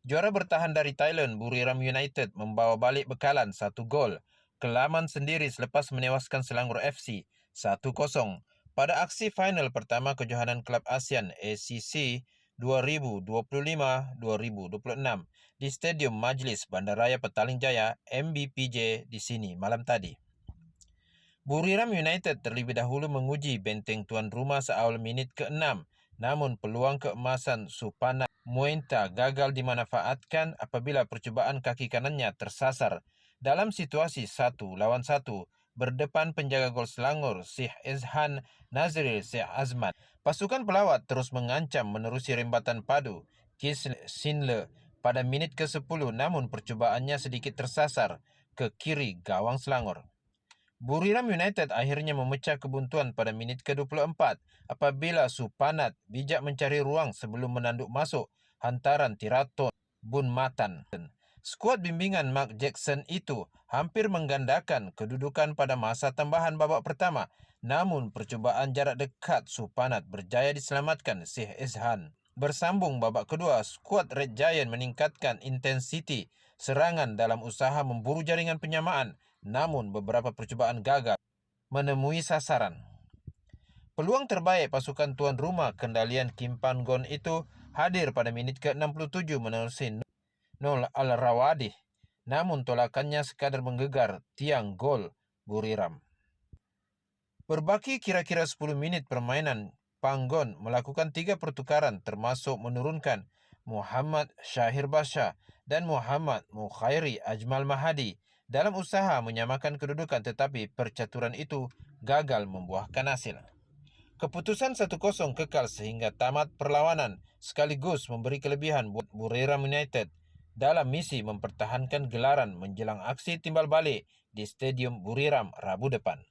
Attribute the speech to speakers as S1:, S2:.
S1: Juara bertahan dari Thailand, Buriram United membawa balik bekalan 1 gol ke laman sendiri selepas menewaskan Selangor FC 1-0 pada aksi final pertama kejohanan Kelab ASEAN ACC 2025-2026 di Stadium Majlis Bandaraya Petaling Jaya MBPJ di sini malam tadi. Buriram United terlebih dahulu menguji benteng tuan rumah seawal minit ke-6, namun peluang keemasan Supana Muenta gagal dimanfaatkan apabila percubaan kaki kanannya tersasar dalam situasi 1-1 berdepan penjaga gol Selangor Syekh Ezhan Nazril Syekh Azman. Pasukan pelawat terus mengancam menerusi rembatan padu Kis Sinle pada minit ke-10, namun percubaannya sedikit tersasar ke kiri gawang Selangor. Buriram United akhirnya memecah kebuntuan pada minit ke-24 apabila Supanat bijak mencari ruang sebelum menanduk masuk hantaran Tiraton Bun Matan. Skuad bimbingan Mark Jackson itu hampir menggandakan kedudukan pada masa tambahan babak pertama, namun percubaan jarak dekat Supanat berjaya diselamatkan Syekh Ezhan. Bersambung babak kedua, skuad Red Giant meningkatkan intensiti serangan dalam usaha memburu jaringan penyamaan, namun beberapa percubaan gagal menemui sasaran. Peluang terbaik pasukan tuan rumah kendalian Kim Pan-gon itu hadir pada minit ke-67 menerusi Nol Al-Rawadi, namun tolakannya sekadar menggegar tiang gol Buriram. Berbaki kira-kira 10 menit permainan, Panggon melakukan 3 pertukaran termasuk menurunkan Muhammad Syahir Basha dan Muhammad Mukhairi Ajmal Mahadi dalam usaha menyamakan kedudukan, tetapi percaturan itu gagal membuahkan hasil. Keputusan 1-0 kekal sehingga tamat perlawanan sekaligus memberi kelebihan buat Buriram United dalam misi mempertahankan gelaran menjelang aksi timbal balik di Stadium Buriram Rabu depan.